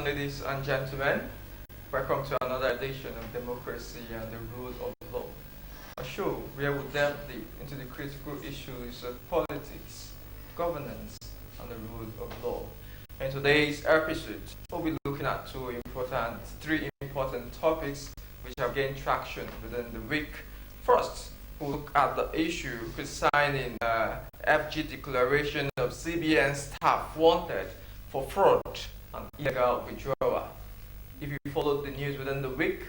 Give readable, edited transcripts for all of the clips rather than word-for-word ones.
Ladies and gentlemen, welcome to another edition of Democracy and the Rule of Law, a show where we delve deep into the critical issues of politics, governance, and the rule of law. In today's episode, we'll be looking at three important topics which have gained traction within the week. First, we'll look at the issue concerning FG declaration of CBN staff wanted for fraud and illegal withdrawal. If you followed the news within the week,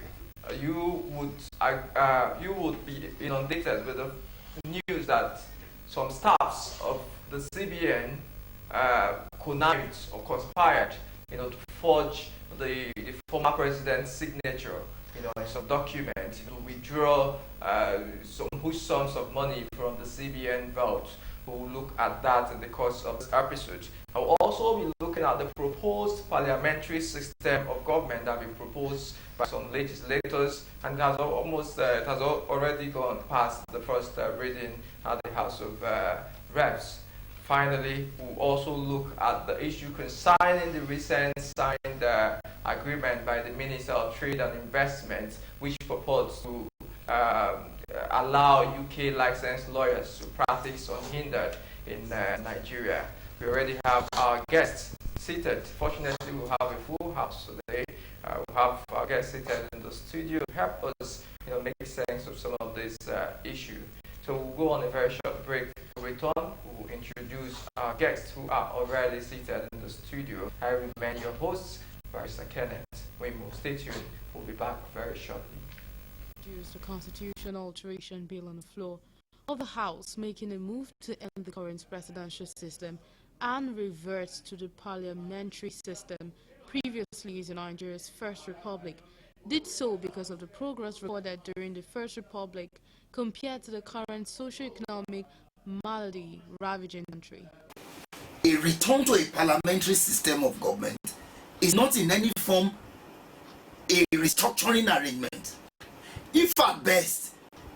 you would be inundated with the news that some staffs of the CBN connived or conspired, to forge the former president's signature, in some document, to withdraw some huge sums of money from the CBN vault. We'll look at that in the course of this episode. I will also be looking at the proposed parliamentary system of government that will be proposed by some legislators, and it has already gone past the first reading at the House of Reps. Finally, we'll also look at the issue concerning the recent signed agreement by the Minister of Trade and Investment, which purports to allow UK licensed lawyers to practice unhindered in Nigeria. We already have our guests seated. Fortunately, we have a full house today. We have our guests seated in the studio to help us, make sense of some of this issue. So we'll go on a very short break. When we return, we'll introduce our guests who are already seated in the studio. I remain your host, Barrister Kenneth Wimo. Stay tuned. We'll be back very shortly. The constitutional alteration bill on the floor of the House, making a move to end the current presidential system and revert to the parliamentary system previously used in Nigeria's First Republic, did so because of the progress recorded during the First Republic compared to the current socio-economic malady ravaging the country. A return to a parliamentary system of government is not in any form a restructuring arrangement. If at best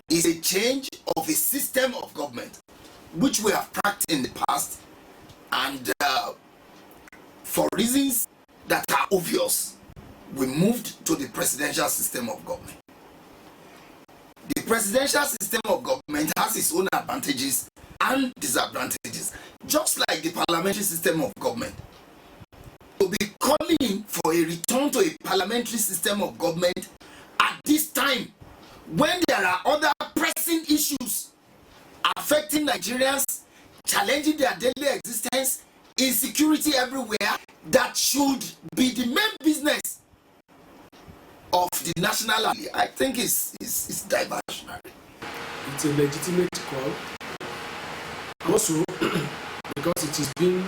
is a change of a system of government, which we have practiced in the past, and for reasons that are obvious, we moved to the presidential system of government. The presidential system of government has its own advantages and disadvantages, just like the parliamentary system of government. To be calling for a return to a parliamentary system of government at this time, when there are other pressing issues affecting Nigerians, challenging their daily existence, insecurity everywhere, that should be the main business of the national assembly, I think is diversionary. It's a legitimate call. Also, because it is being,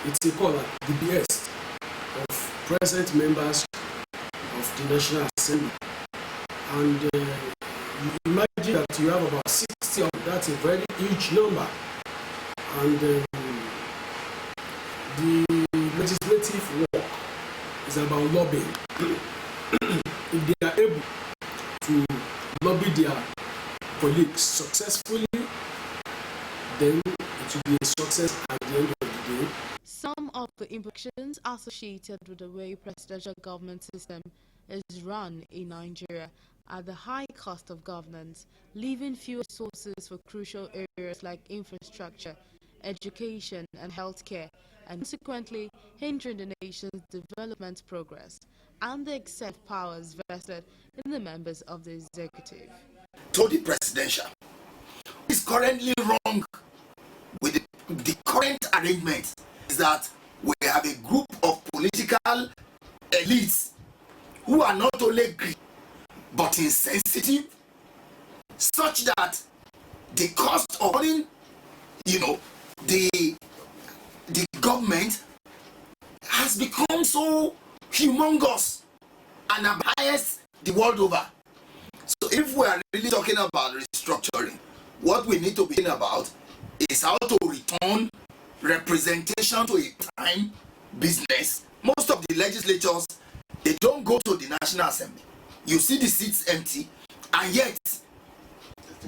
it's a call at the behest of present members of the National Assembly. And you imagine that you have about 60 of that's a very huge number. And the legislative work is about lobbying. If they are able to lobby their colleagues successfully, then it will be a success at the end of the day. Some of the implications associated with the way presidential government system is run in Nigeria are the high cost of governance, leaving fewer resources for crucial areas like infrastructure, education, and healthcare, and consequently hindering the nation's development progress and the excess powers vested in the members of the executive. To the presidential, what is currently wrong with the current arrangement is that we have a group of political elites who are not only greedy but insensitive, such that the cost of running, the government has become so humongous and biased the world over. So if we are really talking about restructuring, what we need to be thinking about is how to return representation to a prime business. Most of the legislatures, they don't go to the National Assembly. You see the seats empty, and yet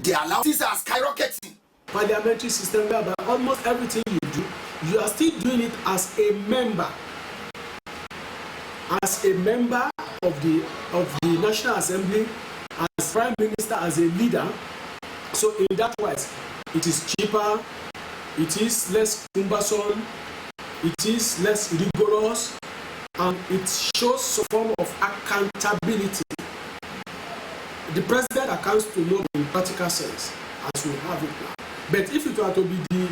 the allowances are skyrocketing. Parliamentary system whereby almost everything you do, you are still doing it as a member a member of the National Assembly, as Prime Minister, as a leader. So in that wise, it is cheaper, it is less cumbersome, it is less rigorous, and it shows some form of accountability. The president accounts to nobody in practical sense, as we have it now. But if it were to be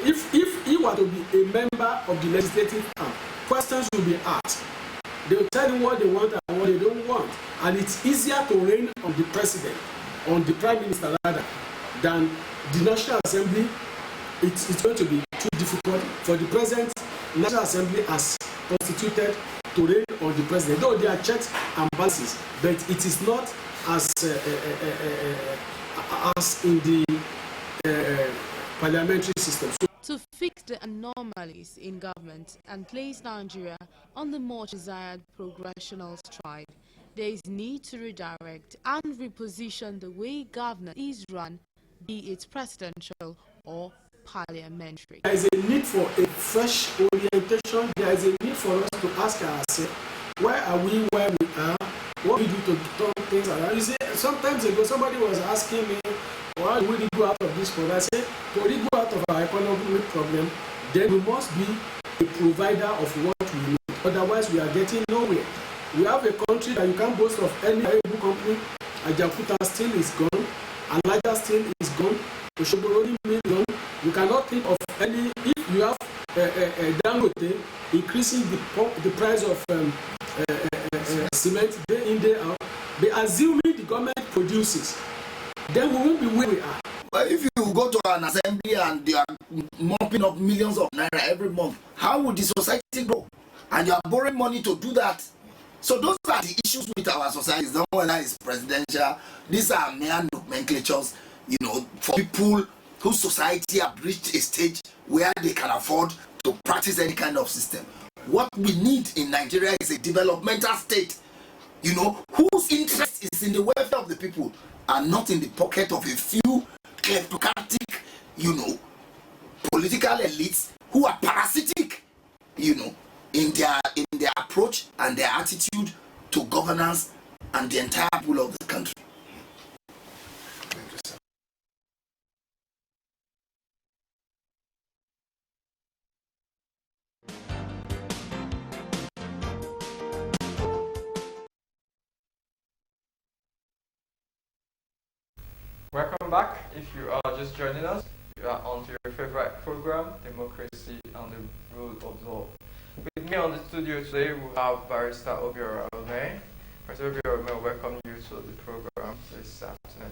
if he were to be a member of the legislative arm, questions will be asked. They will tell you what they want and what they don't want, and it's easier to reign on the president, on the prime minister rather, than the National Assembly. It's going to be too difficult for the present National Assembly as constituted to reign on the president. Though there are checks and balances, but it is not as in the parliamentary system. To fix the anomalies in government and place Nigeria on the much desired progressional stride, there is need to redirect and reposition the way government is run, be it presidential or parliamentary. There is a need for a fresh orientation. There is a need for us to ask ourselves, where are we, where we are, what we do to turn things around. You see, sometimes ago somebody was asking me, why do we go out of this problem? I said, to really go out of our economic problem, then we must be a provider of what we need. Otherwise, we are getting nowhere. We have a country that you can't boast of any able company. Ajakuta steel is gone. Alaja steel is gone. Oshoboroni mill is gone. You cannot think of any. If you have Dangote increasing the price of cement day in, day out, they assuming the government produces, then we won't be where we are. But if you go to an assembly and they are mopping up millions of naira every month, how would the society grow? And you are borrowing money to do that. So those are the issues with our society. It's not whether it's presidential. These are mere nomenclatures, for people whose society have reached a stage where they can afford to practice any kind of system. What we need in Nigeria is a developmental state, whose interest is in the welfare of the people and not in the pocket of a few kleptocratic, political elites who are parasitic, in their approach and their attitude to governance and the entire people of the country. Thank you, sir. Welcome back. If you are just joining us, you are on to your favorite program, Democracy and the Rule of Law. With me on the studio today, we have Barrister Obiora Ome. Barrister Obiora Ome, welcome you to the program this afternoon.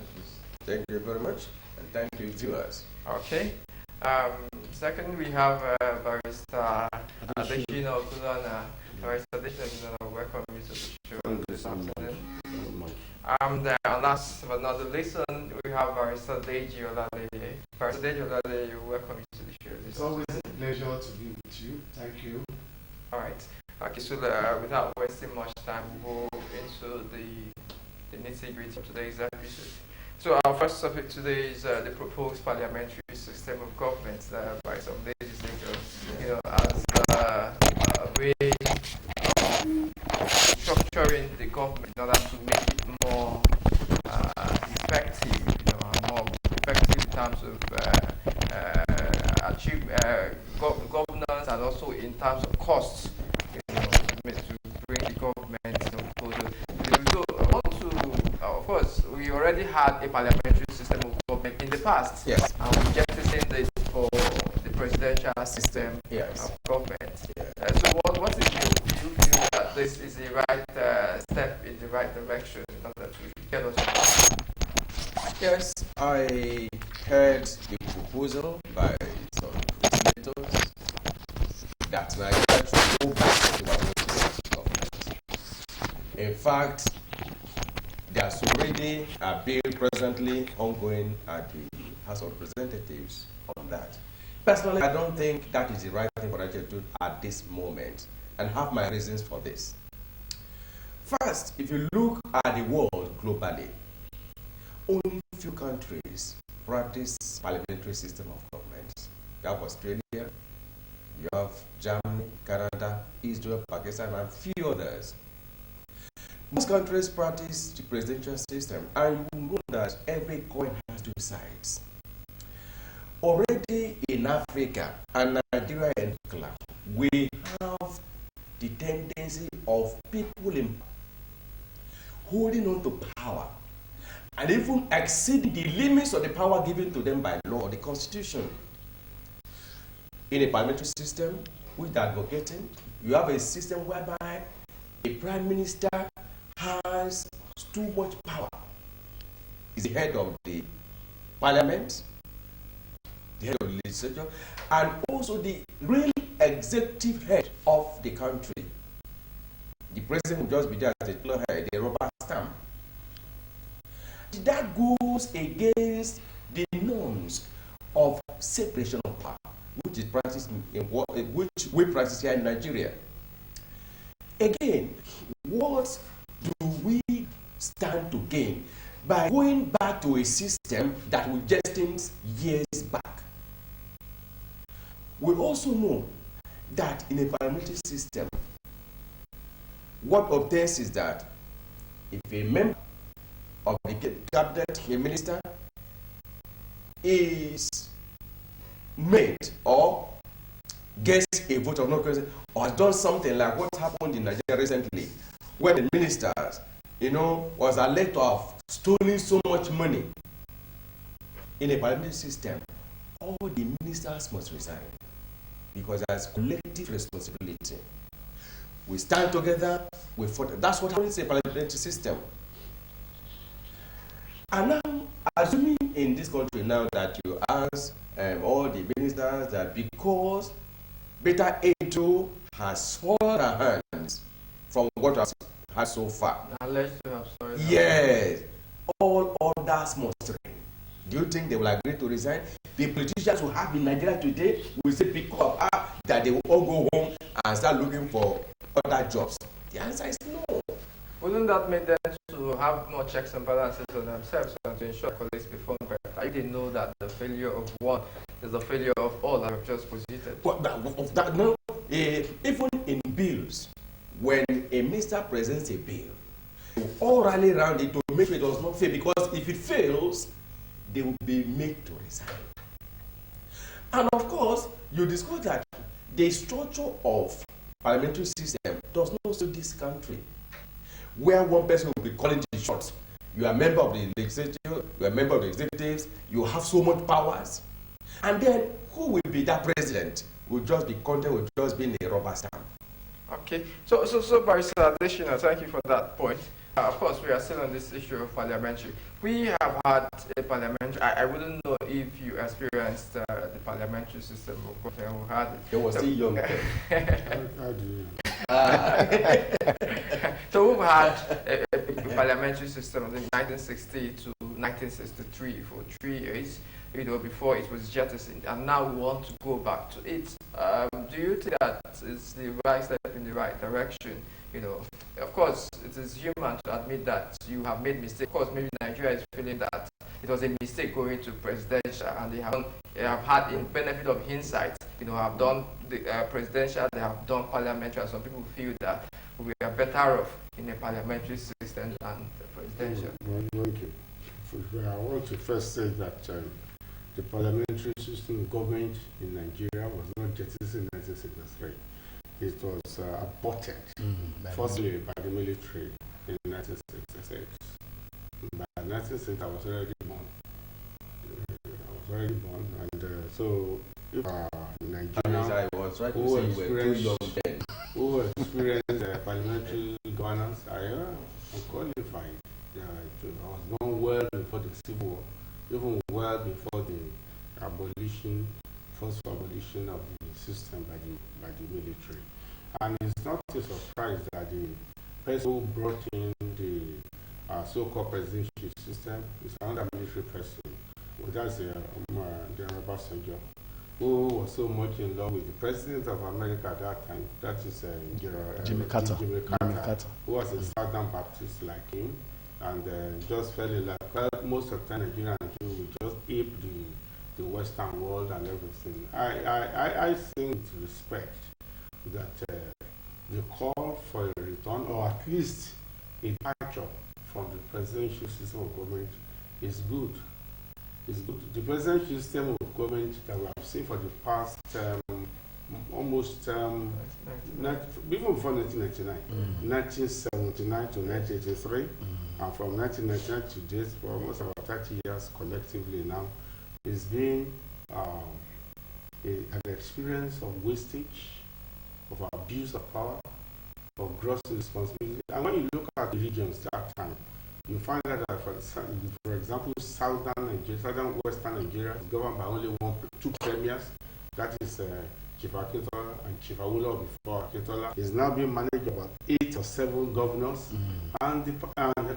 Thank you very much, and thank you, viewers. Okay. Second, we have Barrister Attitudinal. Barrister Attitudinal, welcome you to the show this afternoon. And last but not the least, we have Barrister Deji Oladeye. Barrister Deji Oladeye, welcome you to the show. It's always a pleasure to be with you. Thank you. All right. Okay, so without wasting much time, we'll go into the nitty-gritty of today's episode. So our first topic today is the proposed parliamentary system of government by some legislators, as a way of structuring the government in order to make it more effective, more effective in terms of achieve governance and also in terms of costs, to bring the government closer. So, of course, we already had a parliamentary system of government in the past. Yes. And we jettisoned it for the presidential system Yes. of government. Yes. So, what is do you feel that this is the right step in the right direction in order to get us? Yes, I heard the proposal by some legislators that Nigeria should go back to our own system of government. In fact, there's already a bill presently ongoing at the House of Representatives on that. Personally, I don't think that is the right thing for Nigeria to do at this moment, and have my reasons for this. First, if you look at the world globally, only few countries practice parliamentary system of government. You have Australia, you have Germany, Canada, Israel, Pakistan, and few others. Most countries practice the presidential system, and you know that every coin has two sides. Already in Africa and Nigeria in particular, we have the tendency of people in holding on to power and even exceeding the limits of the power given to them by law or the constitution. In a parliamentary system, which they're advocating, you have a system whereby a prime minister has too much power. He's the head of the parliament, the head of the legislature, and also the real executive head of the country. The president will just be there as a head, a rubber stamp. That goes against the norms of separation of power, which is practiced which we practice here in Nigeria. Again, what do we stand to gain by going back to a system that we just years back? We also know that in a parliamentary system, what obtains is that if a member of the cabinet, a minister, is made or gets a vote of no confidence or has done something like what happened in Nigeria recently, when the ministers, was alleged to have stolen so much money. In a parliamentary system, all the ministers must resign because there's collective responsibility. We stand together, we fight. That's what happens in a parliamentary system. And now, assuming in this country now that you ask all the ministers that because Beta A2 has swallowed our hands from what has had so far. Alleged to have sorry. Yes. All others must resign. Do you think they will agree to resign? The politicians who have in Nigeria today will say because that they will all go home and start looking for other jobs. The answer is no. Wouldn't that make them to have more checks and balances on themselves and to ensure colleagues perform better? I didn't know that the failure of one is the failure of all that I've just posited. But no, even in bills, when a minister presents a bill, they will all rally around it to make sure it does not fail, because if it fails, they will be made to resign. And of course, you discover that the structure of parliamentary system does not suit this country, where one person will be calling the shots. You are a member of the legislature, you are a member of the executives, you have so much powers. And then who will be that president? Will just be content, will just be in a rubber stamp. Okay, so Barrister Attitudinal, thank you for that point. Of course, we are still on this issue of parliamentary. We have had a parliamentary. I wouldn't know if you experienced the parliamentary system of government. We had it. You were still young. How do you? So we've had a parliamentary system in 1960 to 1963 for 3 years, before it was jettisoned, and now we want to go back to it. Do you think that is the right step in the right direction? Of course, it is human to admit that you have made mistakes. Of course, maybe Nigeria is feeling that it was a mistake going to presidential, and they have had, in benefit of hindsight, have done the presidential, they have done parliamentary, and some people feel that we are better off in a parliamentary system than the presidential. Thank you. I want to first say that the parliamentary system of government in Nigeria was not jettisoned in 1963. It was aborted, firstly by the military in 1966. By 1960, I was already born. And so if Nigeria who experienced parliamentary governance, I am qualified. I was born well before the Civil War, even well before the first abolition of the system by the military. And it's not a surprise that the person who brought in the so-called presidential system is another military person. Well, that's the Obasanjo, who was so much in love with the president of America at that time. That is Jimmy Carter, who was a Southern Baptist like him, and just fell in love. Well, most of the time, Nigerian Jews would just ape the Western world and everything. I think with respect that the call for a return, or at least a departure from the presidential system of government is good. It's good. The presidential system of government that we have seen for the past almost even before 1999, 1979 to 1983, and from 1999 to this, for almost about 30 years collectively now, it's been an experience of wastage, of abuse of power, of gross irresponsibility. And when you look at the regions that time, you find out that, for example, southern Nigeria, southern western Nigeria is governed by only two premiers. That is Chief Akintola and Chief Awolowo before Akintola. Is now being managed about 8 or 7 governors. And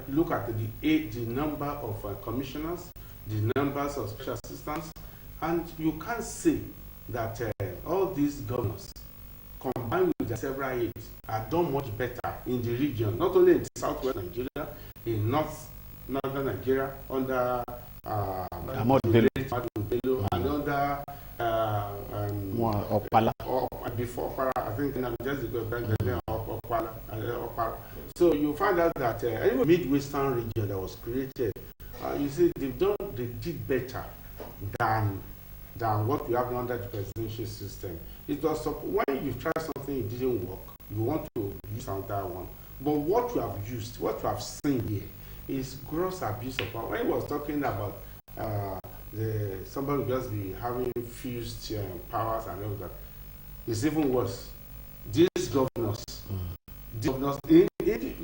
look at the number of commissioners, the numbers of special assistants, and you can't say that all these governors, combined with the several aides, are done much better in the region, not only in southwest Nigeria, in northern Nigeria, under Ahmad Bello, and under Opala. Before Opala, I think just go back then Opala. So you find out that even Midwestern region that was created, you see, they did better than what we have under the presidential system. It was when you try something, it didn't work, you want to use another one. But what you have seen here is gross abuse of power. When he was talking about somebody just be having fused powers and all that, it's even worse. These governors,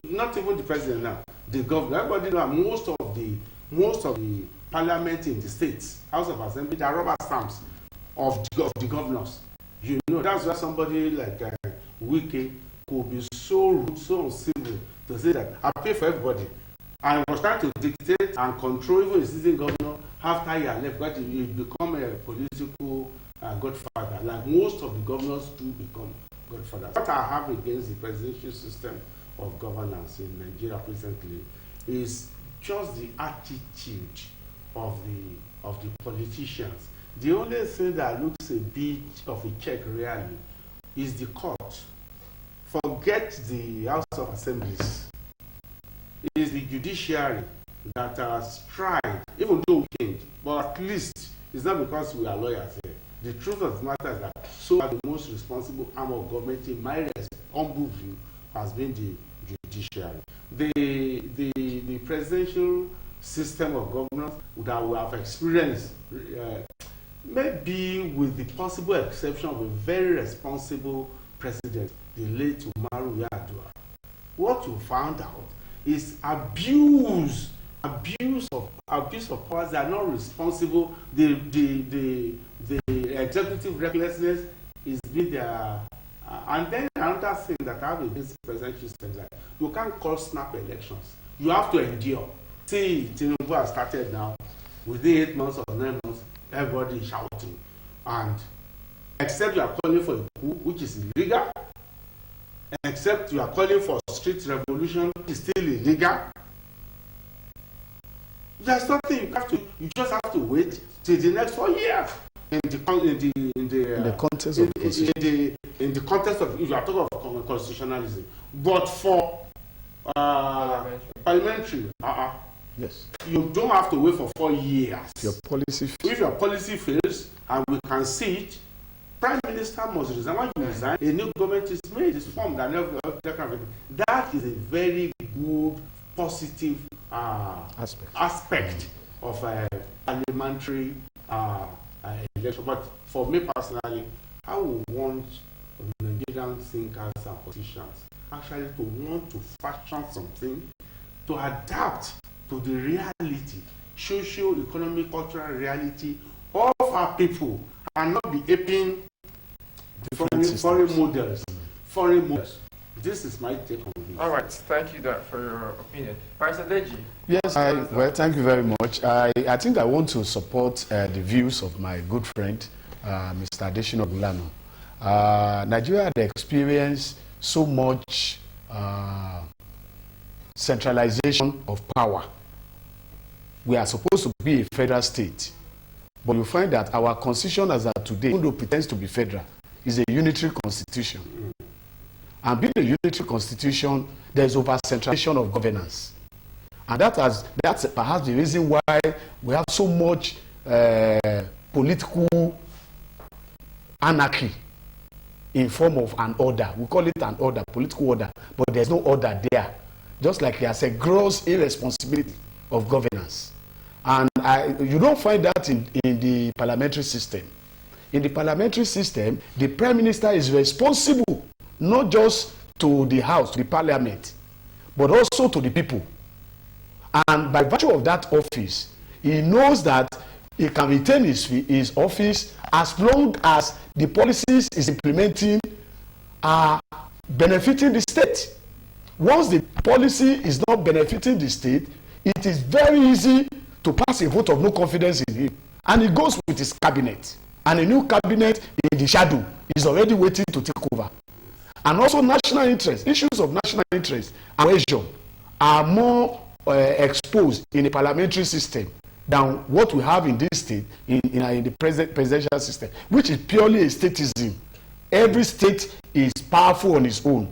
not even the president now, the governor, everybody knows most of the parliament in the states, House of Assembly, they are rubber stamps of the governors. You know, that's why somebody like Wike could be so rude, so uncivil to say that I pay for everybody. And was trying to dictate and control even the sitting governor after he had left, but he become a political godfather, like most of the governors do become godfathers. What I have against the presidential system of governance in Nigeria presently is just the attitude of the politicians. The only thing that looks a bit of a check really is the court. Forget the House of Assemblies. It is the judiciary that has tried, even though we can't, but at least it's not because we are lawyers here. The truth of the matter is that so far the most responsible arm of government, in my humble view, has been the judiciary. The presidential system of governance that we have experienced, maybe with the possible exception of a very responsible president, the late Umaru Yar'Adua, what you found out is abuse of powers that are not responsible. The executive recklessness is being there. And then another thing that I have against the presidential system is that you can't call snap elections. You have to endure. See, Tinubu has started now. Within 8 months or 9 months, everybody is shouting. And except you are calling for a coup, which is illegal, except you are calling for street revolution, which is still illegal. There's something you just have to wait till the next 4 years. In the context of if you are talking of constitutionalism, but for parliamentary, yes, you don't have to wait for 4 years. If your policy fails, and we can see it, Prime Minister must resign. When you resign, a new government is made, is formed, and that is a very good, positive aspect of parliamentary election. But for me personally, I would want Nigerian thinkers and politicians actually to want to fashion something to adapt to the reality, socio-economic, cultural reality of our people, and not be aping foreign models. This is my take on this. All right, thank you for your opinion. Pastor Deji. Yes, well, thank you very much. I think I want to support the views of my good friend, Mr. Adesina Gulano. Nigeria had experienced so much centralization of power. We are supposed to be a federal state, but you find that our constitution as of today, even though it pretends to be federal, is a unitary constitution. And being a unitary constitution, there is over-centralization of governance. And that's perhaps the reason why we have so much political anarchy in form of an order. We call it an order, political order, but there's no order there. Just like there's a gross irresponsibility of governance. And you don't find that in the parliamentary system. In the parliamentary system, the Prime Minister is responsible not just to the House, to the Parliament, but also to the people. And by virtue of that office, he knows that he can retain his office as long as the policies he's implementing are benefiting the state. Once the policy is not benefiting the state, it is very easy to pass a vote of no confidence in him. And he goes with his cabinet. And a new cabinet in the shadow is already waiting to take over. And also national interest, issues of national interest and cohesion are more exposed in the parliamentary system than what we have in this state, in the presidential system, which is purely a statism. Every state is powerful on its own.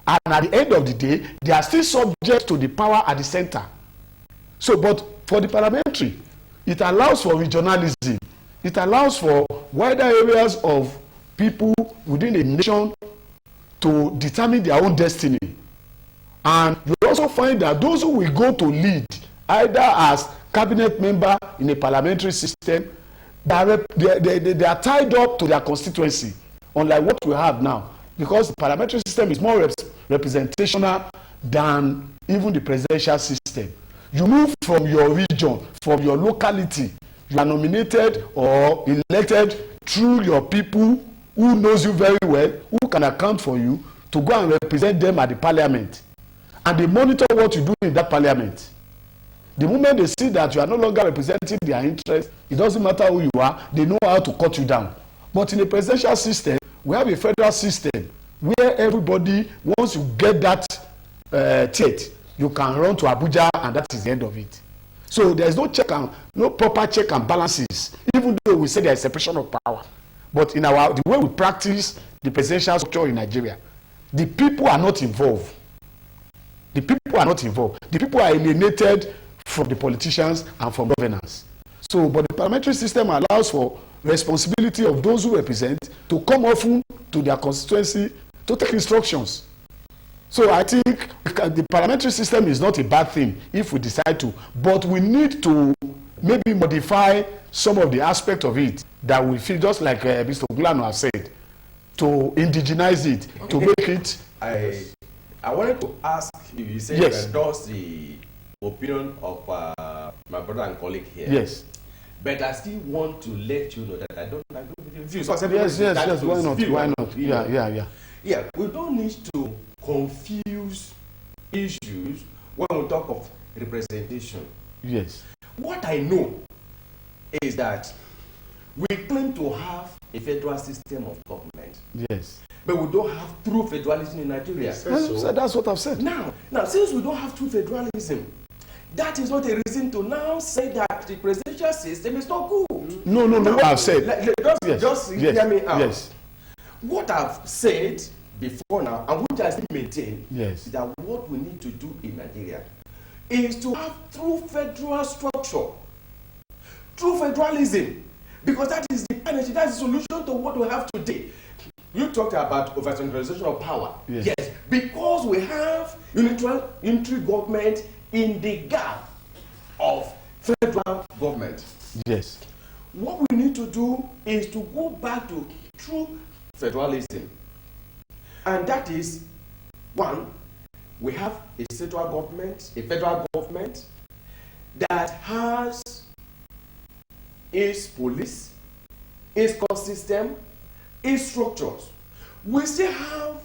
And at the end of the day, they are still subject to the power at the center. So, but for the parliamentary, it allows for regionalism. It allows for wider areas of people within a nation to determine their own destiny. And you also find that those who will go to lead, either as cabinet member in a parliamentary system, they are tied up to their constituency, unlike what we have now. Because the parliamentary system is more representational than even the presidential system. You move from your region, from your locality. You are nominated or elected through your people who knows you very well, who can account for you, to go and represent them at the parliament. And they monitor what you do in that parliament. The moment they see that you are no longer representing their interest, it doesn't matter who you are, they know how to cut you down. But in a presidential system, we have a federal system where everybody, once you get that ticket, you can run to Abuja and that is the end of it. So there is no proper check and balances, even though we say there is separation of power. But in the way we practice the presidential structure in Nigeria, the people are not involved. The people are not involved. The people are alienated from the politicians and from governance. So, but the parliamentary system allows for responsibility of those who represent to come often to their constituency to take instructions. So I think the parliamentary system is not a bad thing if we decide to, but we need to maybe modify some of the aspects of it that we feel, just like Mr. Oglano has said, to indigenize it, okay, to make it. I wanted to ask if you said yes, you endorse the opinion of my brother and colleague here. Yes. But I still want to let you know that I don't agree with your views. Yes, why not? Yeah, we don't need to confuse issues when we talk of representation. Yes. What I know is that we claim to have a federal system of government. Yes. But we don't have true federalism in Nigeria. So that's what I've said. Now, since we don't have true federalism, that is not a reason to now say that the presidential system is not good. No, what I've said. Just hear me out. Yes. What I've said before now, and which I still maintain, yes, is that what we need to do in Nigeria is to have true federal structure, true federalism, because that is the energy, that is the solution to what we have today. You talked about over-centralization of power. Yes. Yes, because we have unitary government in the gap of federal government. Yes. What we need to do is to go back to true federalism. And that is, one, we have a central government, a federal government, that has its police, its court system, its structures. We still have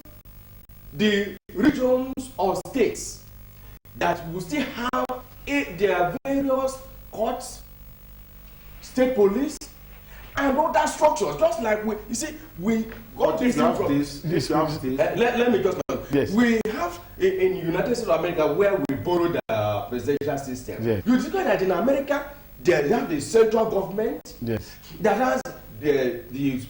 the regions or states that will still have their various courts, state police, and other structures. Just like we got this from let me just yes. We have in United States of America where we borrowed the presidential system. Yes. You discover that in America they have the central government, yes, that has the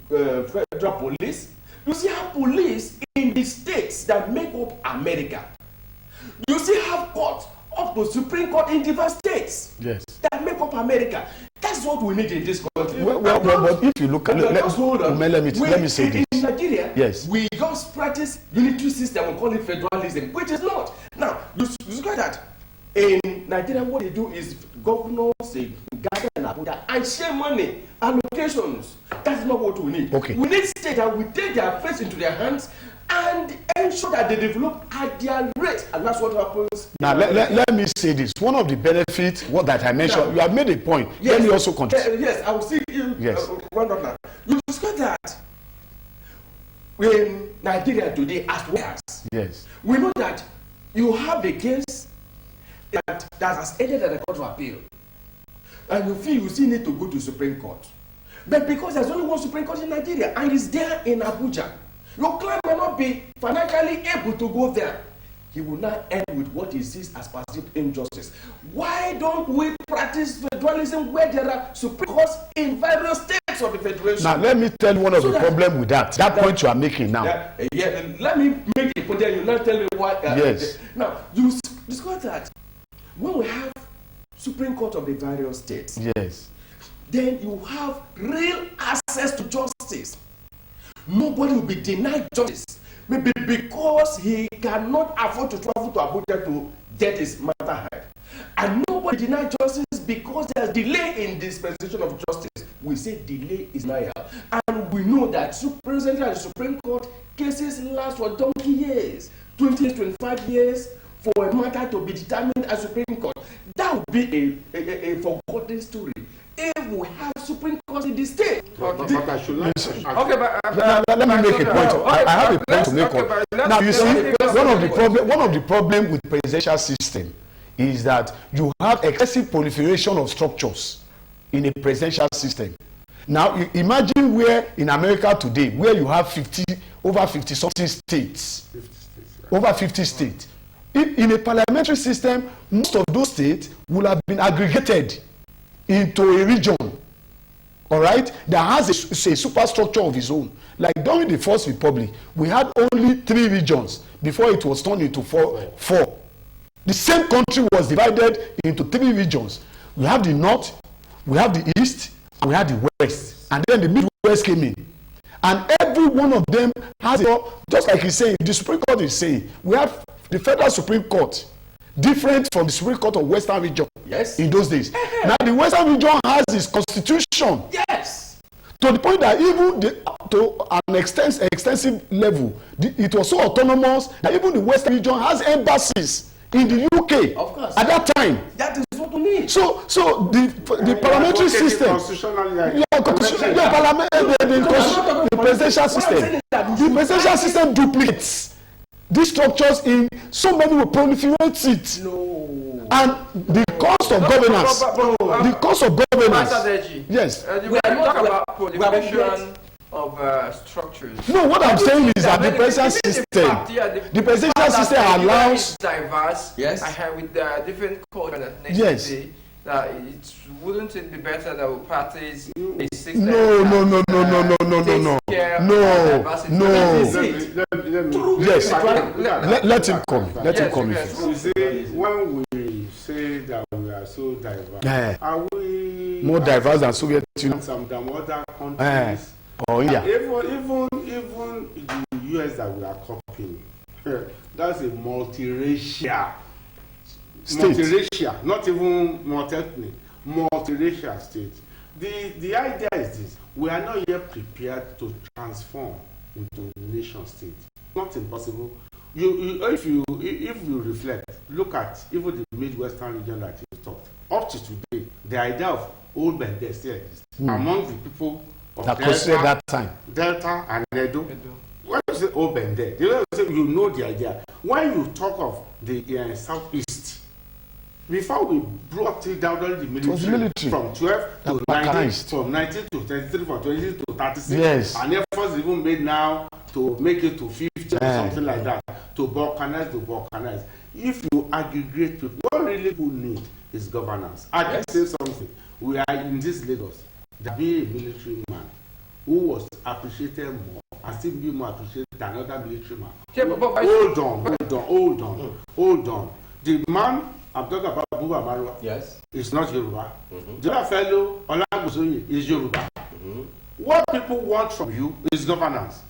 federal police, You see how police in the states that make up America, you still have courts up to Supreme Court in diverse states that make up America. That's what we need in this country. Well, but if you look at let me say this. In Nigeria, yes, we just practice unitary system and call it federalism, which is not. Now, you look at that. In Nigeria, what they do is governors gather in Abuja and share money, allocations. That's not what we need. Okay. We need states that will take their affairs into their hands and ensure that they develop at their rate, and that's what happens. Now, let me say this. One of the benefits, what that I mentioned, you have made a point. Let me also continue. Yes, I will see you. Yes. One now. You discuss that in Nigeria today as well as we know that you have the case that has ended at the Court of Appeal, and you feel you still need to go to Supreme Court, but because there's only one Supreme Court in Nigeria and it's there in Abuja, your client may not be financially able to go there. He will not end with what he sees as perceived injustice. Why don't we practice federalism where there are Supreme Courts in various states of the federation? Now, let me tell you one of the problems with that point you are making now. Let me make a point there. You now tell me why. Yes. Now, you discover that when we have Supreme Court of the various states, then you have real access to justice. Nobody will be denied justice, maybe because he cannot afford to travel to Abuja to get his matter heard. And nobody denied justice because there's delay in dispensation of justice. We say delay is denial. And we know that presently at the Supreme Court, cases last for donkey years, 20 years, 25 years, for a matter to be determined at Supreme Court. That would be a forgotten story if we have Supreme Court in the state. Let me make a point. I have a point to make. Now, you see, one of the problems with presidential system is that you have excessive proliferation of structures in a presidential system. Now, imagine where in America today, where you have over 50 something states, over 50 states. In a parliamentary system, most of those states will have been aggregated into a region, all right, that has a superstructure of its own. Like during the First Republic, we had only 3 regions before it was turned into four. The same country was divided into 3 regions. We have the North, we have the East, and we have the West. And then the Midwest came in. And every one of them has, just like he's saying, the Supreme Court is saying, we have the Federal Supreme Court, different from the Supreme Court of Western Region in those days. Now, the Western Region has its constitution. Yes. To the point that even to an extensive level, it was so autonomous that even the Western Region has embassies in the UK. Of course. At that time. That is what we need. So the parliamentary system, the presidential system, the presidential system duplicates these structures in so many will proliferate it. No. And the cost of governance, the cost of governance. Yes. We talk about proliferation of structures. No, what I'm saying is that the presidential system, the presidential system allows diverse. Yes. And with different culture and ethnicity. Yes. Wouldn't it be better that we practice a system? No. Yes. Let him come. Let him come. You see, when we say that we are so diverse, are we more diverse than Soviet Union? Some other countries. Oh yeah. Even the US that we are copying, that's a multiracial state. Multiracial, not even multi-ethnic, multiracial state. The idea is this: we are not yet prepared to transform into a nation state. Not impossible. If you reflect, look at even the Midwestern region that you talked. Up to today, the idea of old Bende still exists among the people of that consider that time. Delta and Edo. When you say old Bende, you know the idea. When you talk of the southeast, before we brought it down the military from 12 to 19, from 19 to 33, from 20 to 36, yes. And efforts even made now to make it to 50 or something like that, to balkanize. If you aggregate people, what really we need is governance. I can say something. We are in this Lagos. There be a military man who was appreciated more and still be more appreciated than another military man. Yeah, but hold on. The man I'm talking about, Buba Marwa, Yes. is not Yoruba. The other fellow, Olagusoye, is Yoruba. What people want from you is governance,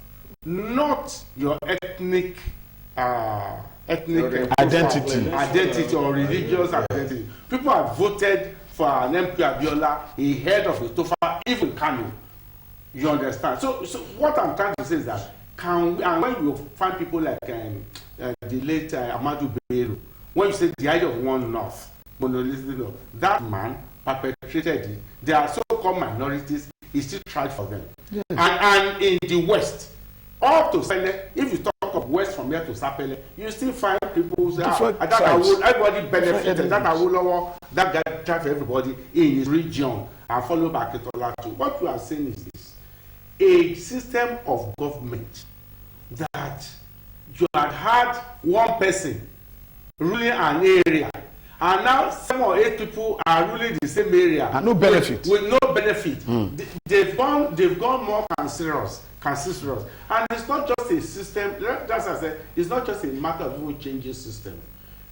not your ethnic identity or religious identity. People have voted for an MP Abiola, a head of a Tofa, even Kano. You understand? So what I'm trying to say is that and when you find people like the late Amadou Bello, when you say the idea of one North, monolithic North, that man perpetrated it. There are so-called minorities, he still tried for them. Yes. And in the West, up to Sapele, if you talk of West from here to Sapele, you still find people who say, everybody benefited, that guy tried for everybody in his region, and followed by Ketola too. What you are saying is this: a system of government that you had one person ruling an area, and now 7 or 8 people are ruling the same area and no benefit. With no benefit. They've gone more cancerous, and it's not just a system. As I said, it's not just a matter of even changing system.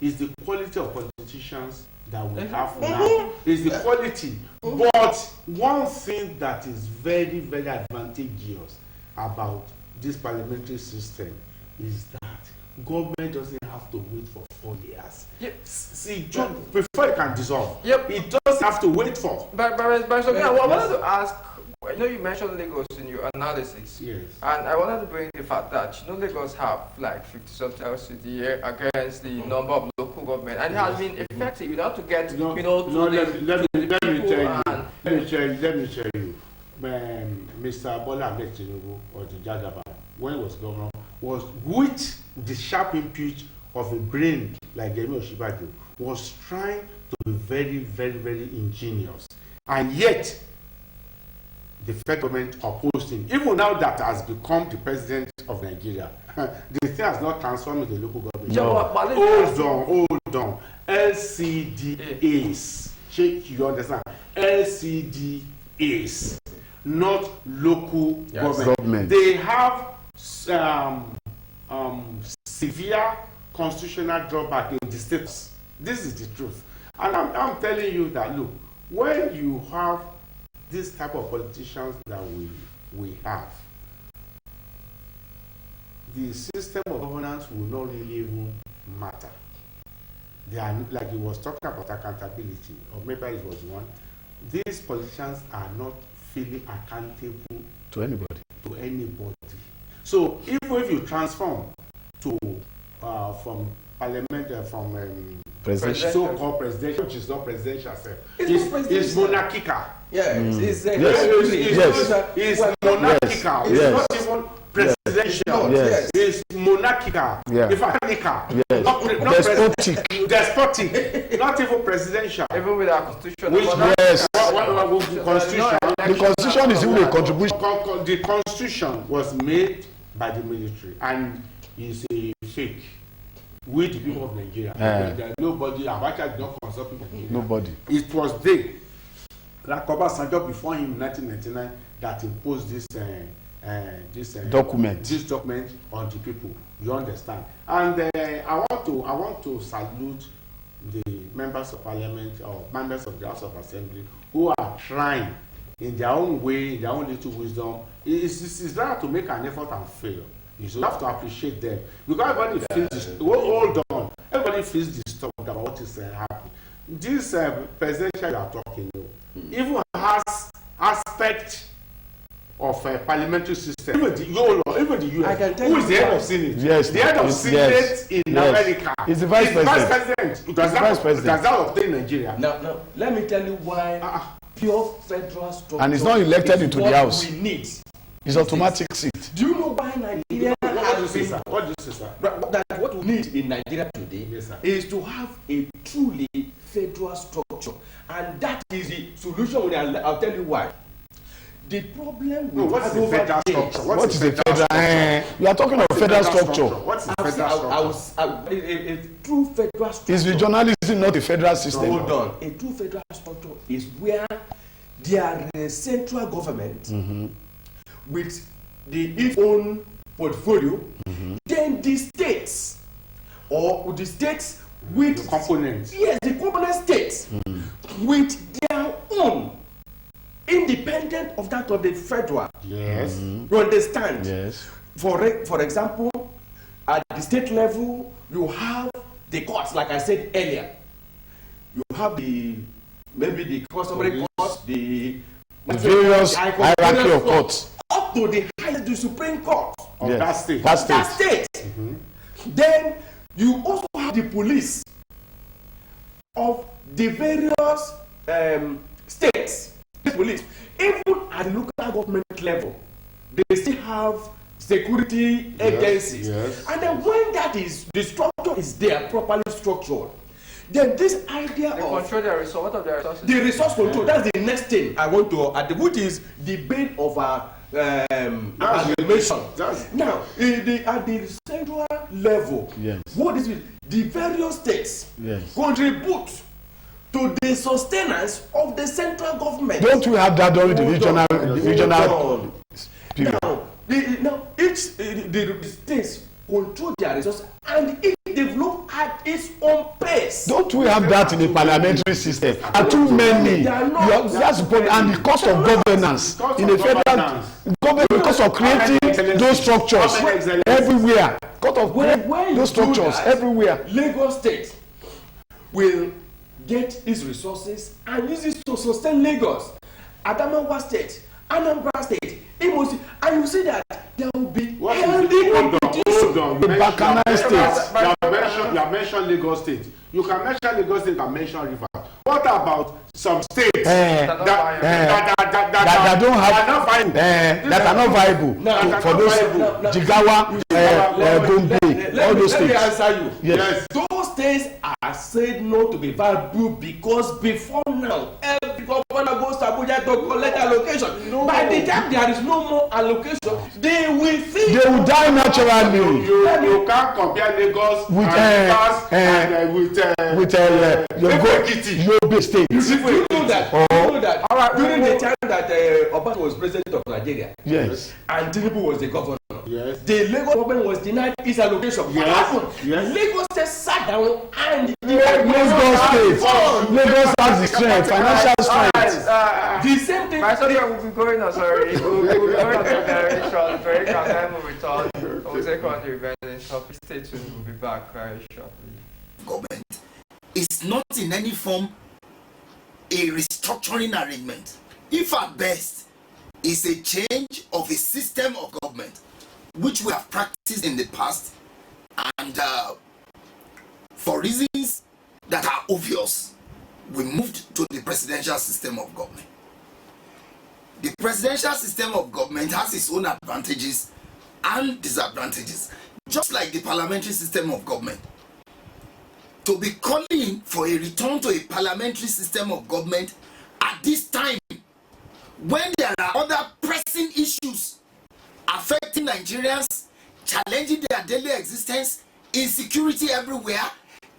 It's the quality of politicians that we have now. It's the quality. But one thing that is very, very advantageous about this parliamentary system is that government doesn't have to wait for 4 years. Yep. See, before it can dissolve, Yep. it doesn't have to wait for. But I wanted to ask, I know you mentioned Lagos in your analysis. Yes. And I wanted to bring the fact that Lagos have like 50-something LCD against the number of local government, and it has been effective. You have to get, let me tell you. Mr. Bola Ahmed Tinubu, or the Jagaban, when he was governor, was with the sharp input of a brain like Yemi Osinbajo, was trying to be very, very, very ingenious, and yet the federal government opposed him. Even now that has become the president of Nigeria, the thing has not transformed the local government. No. Hold on. LCDAs. You understand? LCDAs, not local government. They have severe constitutional drawback in the states. This is the truth. And I'm telling you that, look, when you have this type of politicians that we have, the system of governance will not really even matter. They are, like he was talking about accountability, or maybe it was one. These politicians are not feeling accountable to anybody. So even if you transform to from parliament so-called presidential, which is not presidential, it's monarchical. It's monarchical. It's not even presidential. It's monarchical. Despotic. Not even presidential. Even with our constitution. The constitution is even a contribution. The constitution was made by the military and is a fake. We the people of Nigeria. Nobody, Abacha did not consult people. Nobody. It was they, like Obasanjo before him in 1999, that imposed this document on the people. You understand? And I want to salute the members of parliament or members of the House of Assembly who are trying in their own way, in their own little wisdom. It's better to make an effort and fail. You should have to appreciate them, because everybody feels hold on. Everybody feels disturbed about what is happening. This presidential you are talking even has aspect of a parliamentary system. Even the US, who is the head of Senate? Yes, the head of Senate in America. It's the vice president. Does that obtain Nigeria? Now, let me tell you why pure federal structure. And it's not elected into the House. We need. It's automatic seat. Do you know why Nigeria What do you say, sir? What we need in Nigeria today is to have a truly federal structure, and that is the solution. I'll tell you why. The problem what is the federal structure? What is the federal? You are talking about federal structure. What's the federal structure? A true federal structure. Is regionalism not a federal system? Hold on. A true federal structure is where there is a central government with its own portfolio, then the states or the states with the components. Yes, the component states with their own, independent of that of the federal. Yes. You understand? Yes. For example, at the state level, you have the courts, like I said earlier. You have maybe the customary courts, the various hierarchy of courts. Up to the highest, the Supreme Court Of that state. that state. Then you also have the police of the various states. The police, even at the local government level, they still have security agencies. Yes. And then when the structure is there, properly structured, then this idea They of control their resource. What of their resources? the resource control, that's the next thing I want to add, which is the bane of our amalgamation. Now, at the central level, Yes. what is it? The various states Yes. contribute to the sustenance of the central government. Don't we have that during the regional period? Now, the states control their resources and it develop at its own pace. Don't we have that in the parliamentary system? Are too many? That's and the cost of governance in the federal government because of creating those structures everywhere. Cost of creating those structures everywhere. Lagos State will get its resources and use it to sustain Lagos. Adamawa State, Anambra State, Imo State, and you see that there will be healthy competition. Hold on. The Bacchanal State. You have mentioned Lagos State. You can mention Lagos State, you can mention River. What about some states that don't have are not viable? that are not viable for those Jigawa, Gombe, all those Let me states. answer you. Yes. Those states are said not to be viable because before now, every governor goes to Abuja to collect allocation. No. By the time there is no more allocation, they will think They will die naturally. You can't compare Lagos With, and with Yobe State. you know that. All right. During the time that Obasanjo was president of Nigeria, Yes. and Tinubu was the governor, Yes. the Lagos government was denied its allocation. What happened? Yes. Lagos State sat down and Lagos State. Lagos has the strength, financial strength. the same thing. My son will be going on, sorry. We'll be going on very short break and then we'll return. We'll take on the event topic. Stay tuned, we'll be back very shortly. Government is not in any form a restructuring arrangement. If at best, it's a change of a system of government which we have practiced in the past and for reasons that are obvious, we moved to the presidential system of government. The presidential system of government has its own advantages and disadvantages, just like the parliamentary system of government. To be calling for a return to a parliamentary system of government at this time, when there are other pressing issues affecting Nigerians, challenging their daily existence, insecurity everywhere,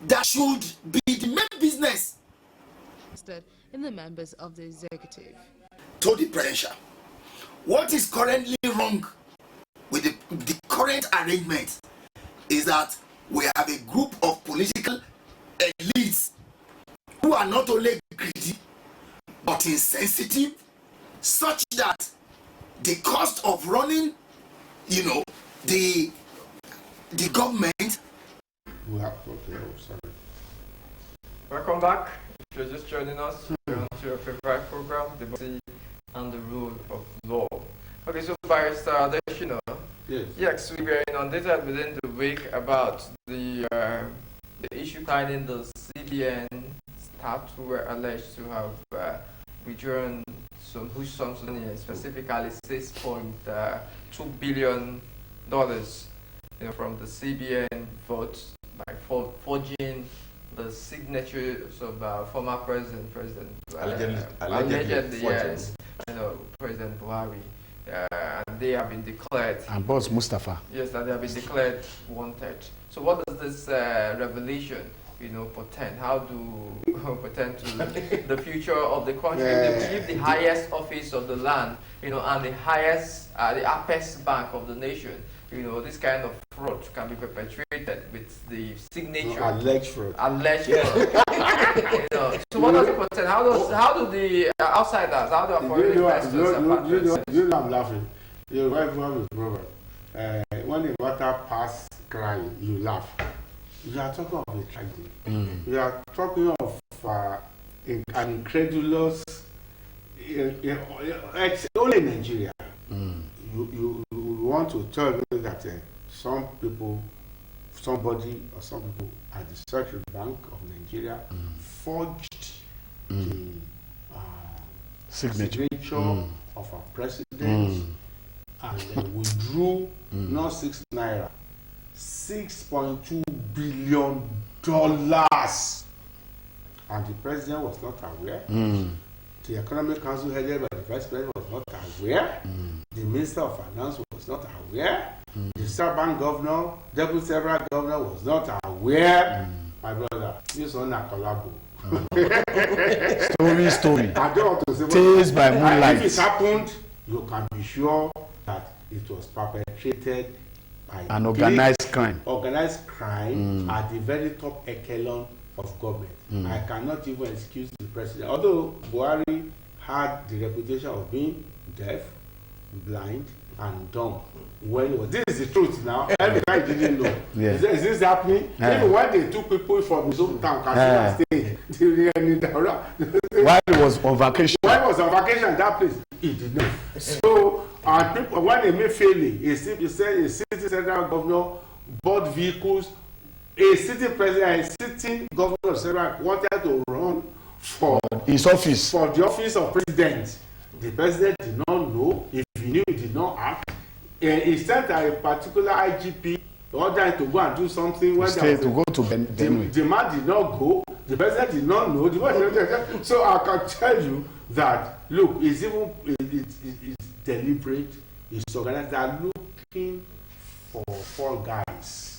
that should be the main business. In the members of the executive. To the presidential. What is currently wrong with the current arrangement is that we have a group of political elites who are not only greedy but insensitive, such that the cost of running, the government. Welcome back. If you're just joining us, you're on to your favorite program, Democracy and the Rule of Law. Okay, so Barrister Attitudinal. Yes, we were inundated within the week about the issue tying the CBN staff who were alleged to have withdrawn some huge sums of money, specifically $6.2 billion, from the CBN vote by forging the signatures of former President allegedly, yes, President Buhari. And they have been declared. And Boss Mustafa. Yes, that they have been declared wanted. So what does this revelation portend? How do portend to the future of the country? If they believe the highest office of the land, and the highest, the apex bank of the nation, this kind of fraud can be perpetrated with the signature. Alleged fraud. Alleged fraud. So what does it portend? How do the outsiders, how do foreign investors I'm laughing. You're right, brother. When the water pass crying, you laugh. You are talking of a tragedy. You are talking of an incredulous, only in Nigeria. You want to tell me that some people at the Central Bank of Nigeria forged the signature of our president and then withdrew not 6 naira, $6.2 billion, and the president was not aware. The Economic Council headed by the Vice President was not aware. The Minister of Finance was not aware. The Central Bank Governor, Deputy Central Governor was not aware. My brother, this one is collabo. Story. I don't want to say Tales by moonlight. If it happened, you can be sure that it was perpetrated by an organized crime. Organized crime at the very top echelon of government. I cannot even excuse the president. Although Buhari had the reputation of being deaf, blind, and dumb. This is the truth now. Every guy didn't know. Is this happening? Even when they took people from his hometown, Katsina State, while he was on vacation. While he was on vacation in that place, he did not. So, people, when they made failing, he said a city central governor bought vehicles. A sitting president, a sitting governor of Sarah wanted to run for his office, for the office of president. The president did not know. If he knew, he did not act. He sent a particular IGP ordered to go and do something. When the man did not go. The president did not know. So I can tell you that look, it's deliberate. It's organized. They are looking for 4 guys.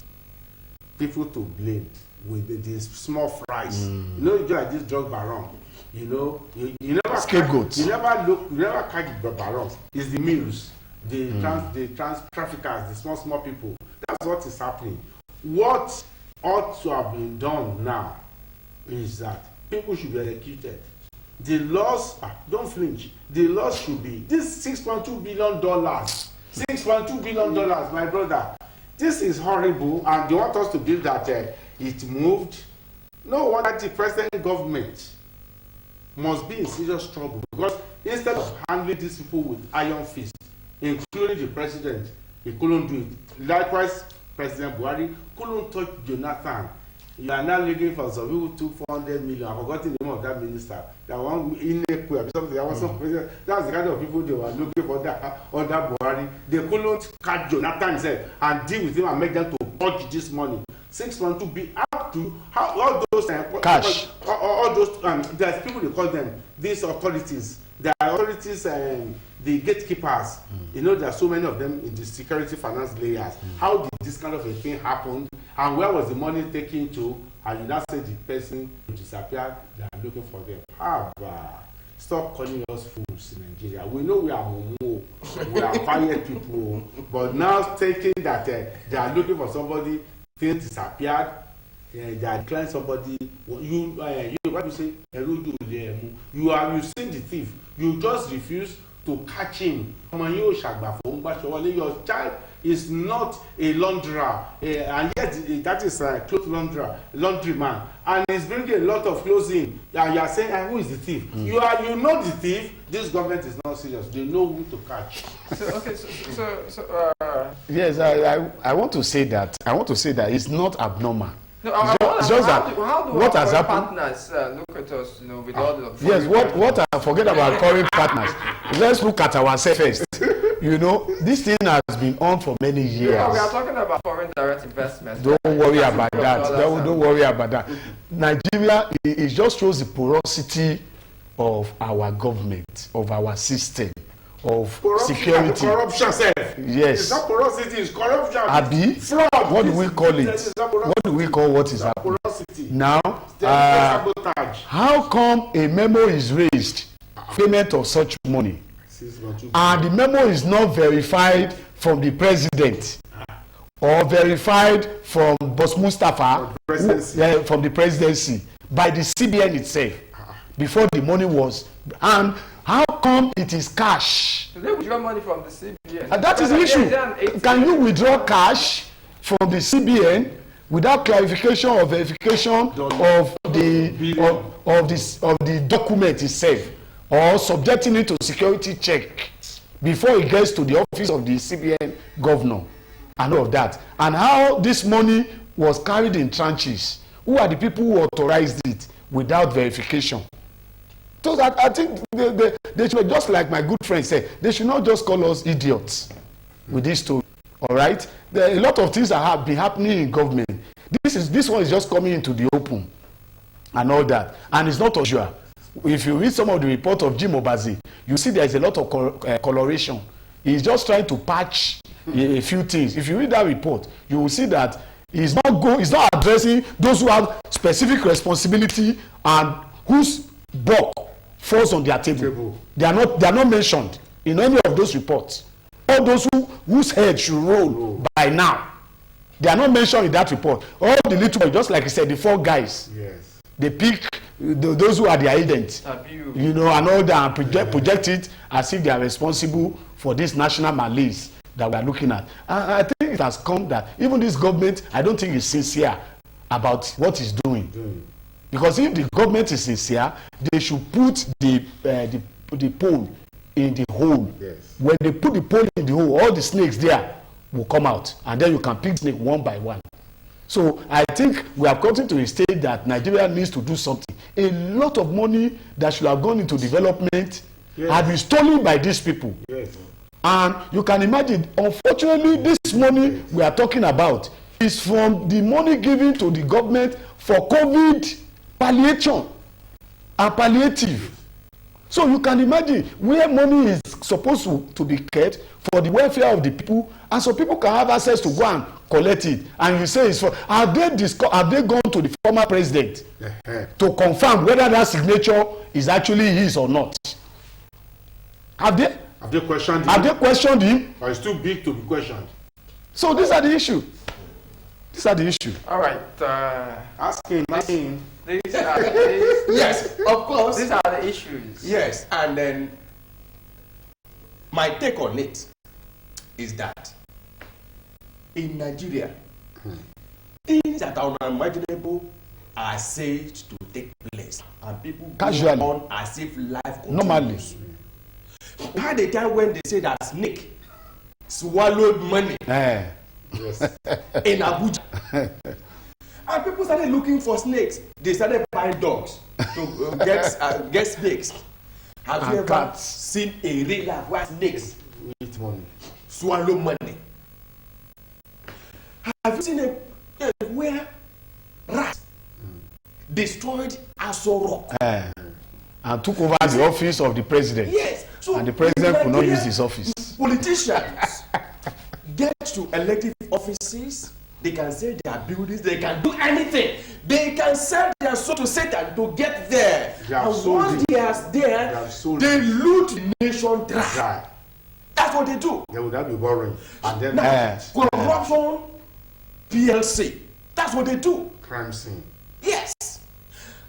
People to blame with these small fries. Just like this drug baron. You never scapegoats. You never catch the barons. It's the mills, the trans traffickers, the small people. That's what is happening. What ought to have been done now is that people should be executed. The laws, don't flinch. The laws should be this $6.2 billion. $6.2 billion, my brother. This is horrible, and they want us to believe that it moved. No wonder the present government must be in serious trouble, because instead of handling these people with iron fist, including the president, he couldn't do it. Likewise, President Buhari couldn't touch Jonathan. You are now looking for some people took 400 million. I've forgotten the name of that minister. That one in something. That's the kind of people they were looking for under Buhari. They couldn't catch Jonathan himself and deal with him and make them to touch this money. 6.2 be up to how all those cash. All those there's people they call them these authorities. There are authorities the gatekeepers. There are so many of them in the security finance layers. How did this kind of a thing happen? And where was the money taken to? And you now say the person disappeared, they are looking for them. Stop calling us fools in Nigeria. We know we are momo, we are quiet people, but now taking that they are looking for somebody, things disappeared, they are declaring somebody. What you say? You seen the thief. You just refuse to catch him. Your child is not a launderer, and yet that is a clothes laundry man, and he's bringing a lot of clothes in. And you are saying, who is the thief? You know the thief. This government is not serious. They know who to catch. Yes, I want to say that. It's not abnormal. No, what has happened? Partners look at us, with all the. Yes, what I forget about foreign partners. Let's look at ourselves first. This thing has been on for many years. Yeah, we are talking about foreign direct investments. Don't worry about that. Don't worry about that. Nigeria, it just shows the porosity of our government, of our system, of security. Corruption, sir. Yes. It's not porosity, it's corruption. Abi? Fraud. What do we call it? What do we call what is happening? Now, sabotage. how come a memo is raised, payment of such money, and the memo is not verified from the president or verified from Boss Mustafa from the presidency by the CBN itself before the money was, and how come it is cash? So they withdraw money from the CBN. And that is the issue. Can you withdraw cash from the CBN without clarification or verification of the document itself, or subjecting it to security check before it gets to the office of the CBN governor and all of that? And how this money was carried in tranches? Who are the people who authorized it without verification? So I think they should, just like my good friend said, they should not just call us idiots with this story. All right, there are a lot of things that have been happening in government. This one is just coming into the open and all that, and it's not usual. If you read some of the report of Jim Obazi, you see there is a lot of coloration. He's just trying to patch a few things. If you read that report, you will see that he's not addressing those who have specific responsibility and whose buck falls on their table. They are not mentioned in any of those reports. All those whose head should roll by now, they are not mentioned in that report. All the little boys, just like I said, the four guys, yes, they pick those who are their agents, and all that, and project it as if they are responsible for this national malaise that we are looking at. I think it has come that even this government, I don't think is sincere about what it's doing. Because if the government is sincere, they should put the pole in the hole. Yes. When they put the pole in the hole, all the snakes there will come out, and then you can pick snake one by one. So I think we have gotten to a stage that Nigeria needs to do something. A lot of money that should have gone into development, yes, has been stolen by these people. Yes. And you can imagine, unfortunately, this money we are talking about is from the money given to the government for COVID palliation and palliative. So you can imagine where money is supposed to be kept for the welfare of the people, and so people can have access to go and collect it. And you say it's for, have they gone to the former president to confirm whether that signature is actually his or not? Have they? Have they questioned him? Have they questioned him? Or it's too big to be questioned? So these are the issue. These are the issue. All right. Asking. Yes, of course. These are the issues. Yes, and then my take on it is that in Nigeria, things that are unimaginable are said to take place, and people casually go on as if life continues. Normally. We had a time when they said that snake swallowed money Yes. in Abuja. And people started looking for snakes. They started buying dogs to get snakes. Have you ever seen a real life where snakes eat money, swallow money? Have you seen a where rats destroyed Aso Rock and took over the office of the president? Yes. So and the president could not use his office. Politicians get to elective offices. They can sell their buildings. They can do anything. They can sell their soul to Satan to get there. And once they are there, they loot the nation dry. That's what they do. Then would that be boring? And then corruption, PLC. That's what they do. Crime scene. Yes.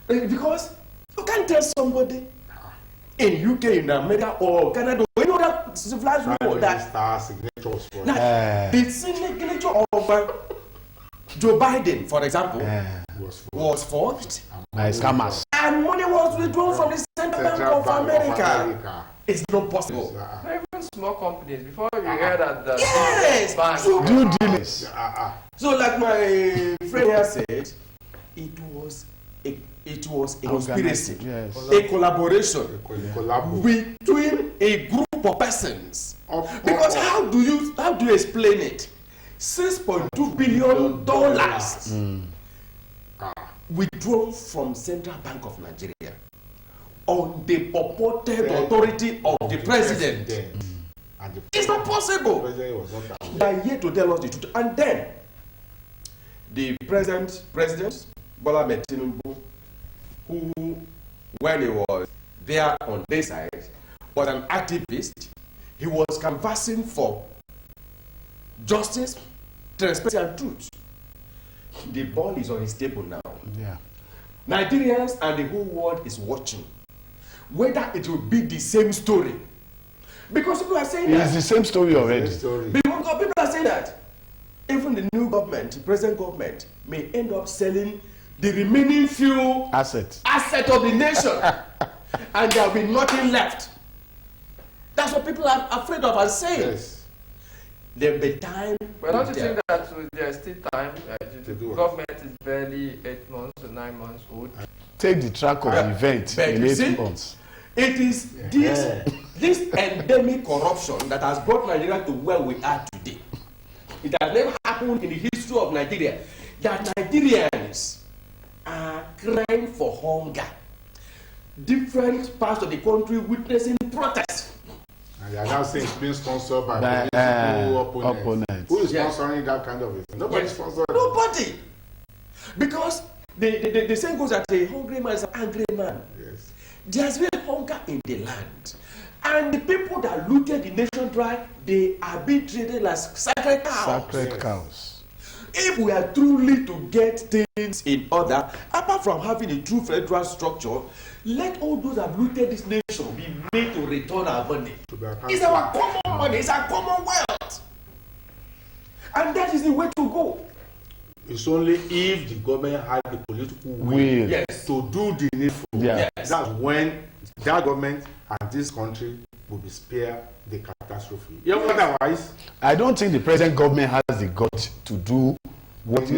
Because you can't tell somebody in UK, in America, or Canada, or any other civilized world that the signature of Joe Biden, for example, was forged. Scammers. And money was withdrawn from the Central Bank of America. It's not possible. Even small companies, before you hear that the bank. So, due diligence. So, like my friend here said, it was a conspiracy, yes, a collaboration between a group of persons. Because how do you explain it? $6.2 billion withdrawn from Central Bank of Nigeria on the purported authority of the president. It's not possible. They are here to tell us the truth. And then the president Bola Ahmed Tinubu, who, when he was there on this side, was an activist. He was canvassing for justice, transparency, and truth. The ball is on his table now. Yeah. Nigerians and the whole world is watching whether it will be the same story. Because people are saying it's the same story already. Because people are saying that even the new government, the present government, may end up selling the remaining few assets of the nation, and there will be nothing left. That's what people are afraid of and saying. Yes. There will be time. But don't you think that there is still time? The government is barely 8 months or 9 months old. Take the track of the event in 8 months. It is this endemic corruption that has brought Nigeria to where we are today. It has never happened in the history of Nigeria that Nigerians are crying for hunger. Different parts of the country witnessing protests. And they are now saying it's being sponsored by political opponents. Who is sponsoring that kind of thing? Nobody sponsors. Nobody. Because the saying goes that a hungry man is an angry man. Yes. There's been hunger in the land. And the people that looted the nation dry, they are being treated as sacred cows. Sacred cows. If we are truly to get things in order, apart from having a true federal structure, let all those that looted this nation be made to return our money. It's our common money, it's our common wealth. And that is the way to go. It's only if the government has the political will to do the needful. Yeah. That's when that government and this country will be spared the catastrophe. Otherwise, I don't think the present government has the gut to do what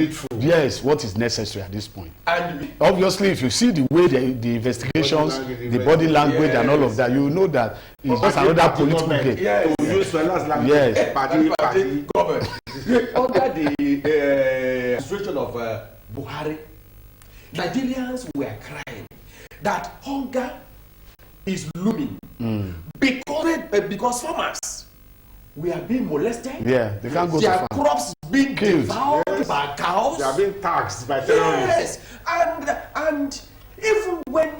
what is necessary at this point. And obviously, if you see the way the investigations, the body language, and all of that, you know that it's just another political game. Yes. Party government. Under the administration of Buhari, Nigerians were crying that hunger is looming because farmers we are being molested. Yeah, they can't go to farm. Their crops being devoured by cows. They are being taxed by terrorists. Yes, and even when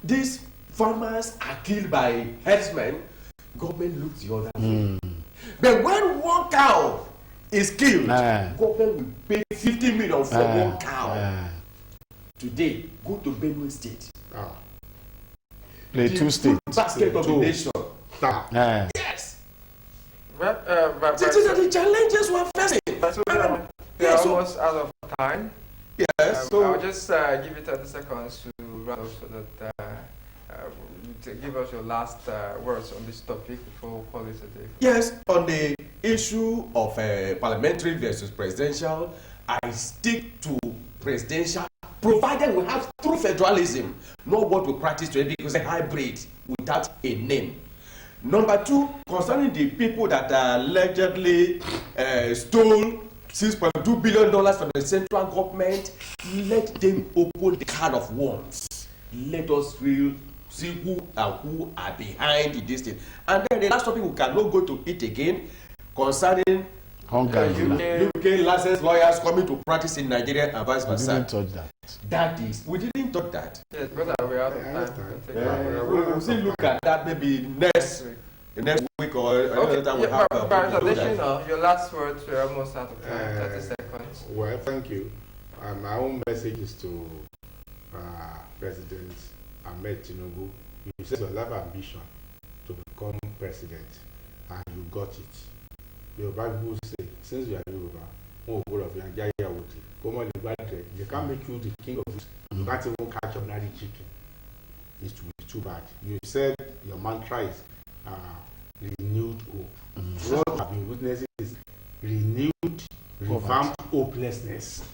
these farmers are killed by herdsmen, government looks the other way. But when one cow is killed, government will pay 50 million for one cow. Today, go to Benue State. Plateau State. Basket of the nation. Yes. The challenges we're facing. We are almost out of time. Yes. I'll just give you 30 seconds to run off so that to give us your last words on this topic before we call it a day. Yes, on the issue of parliamentary versus presidential, I stick to presidential, provided we have true federalism, not what we practice today because a hybrid without a name. Number two, concerning the people that allegedly stole $6.2 billion from the central government, let them open the can of worms. Let us see who are behind this thing. And then the last topic we cannot go to it again, concerning UK licensed lawyers coming to practice in Nigeria and vice versa. We didn't touch that. We didn't touch that. Yes, because we are out of time. We'll still look at that maybe next week or another time we have. Attitudinal, your last words, we're almost out of time. 30 seconds. Well, thank you. My own message is to President Ahmed Tinubu. You said you have ambition to become president, and you got it. Yoruba people say, since you are Yoruba, they can't make you the king of it. You can't even catch ordinary chicken. It will be too bad. You said your mantra is renewed hope. What I've been witnessing is renewed, revamped hopelessness.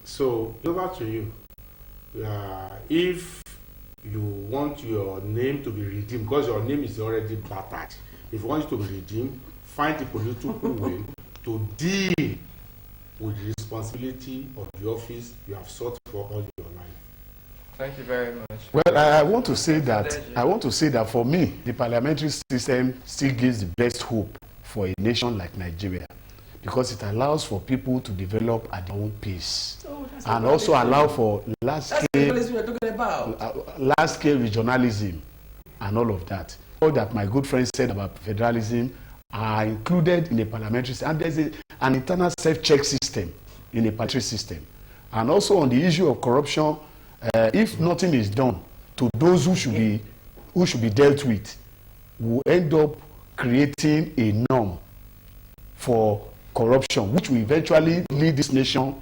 So, over to you. If you want your name to be redeemed, because your name is already battered, if you want it to be redeemed, find the political will to deal with the responsibility of the office you have sought for all your life. Thank you very much. Well, I want to say that for me, the parliamentary system still gives the best hope for a nation like Nigeria, because it allows for people to develop at their own pace, So and also allow for that's the federalism we're talking about. large-scale regionalism and all of that. All that my good friend said about federalism are included in a parliamentary system, and there's an internal self-check system in a parliamentary system. And also on the issue of corruption, if nothing is done to those who should be dealt with, will end up creating a norm for corruption, which will eventually lead this nation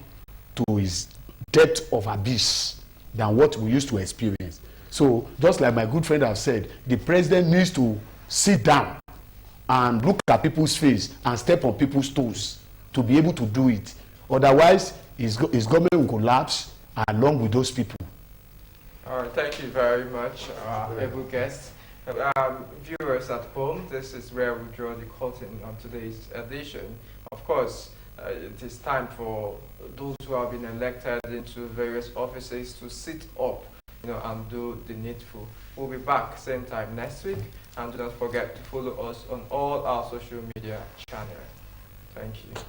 to its depth of abyss than what we used to experience. So, just like my good friend have said, the president needs to sit down and look at people's face and step on people's toes to be able to do it. Otherwise, his government will collapse along with those people. All right, thank you very much, able guests. Viewers at home, this is where we draw the curtain on today's edition. Of course, it is time for those who have been elected into various offices to sit up, and do the needful. We'll be back same time next week, and do not forget to follow us on all our social media channels. Thank you.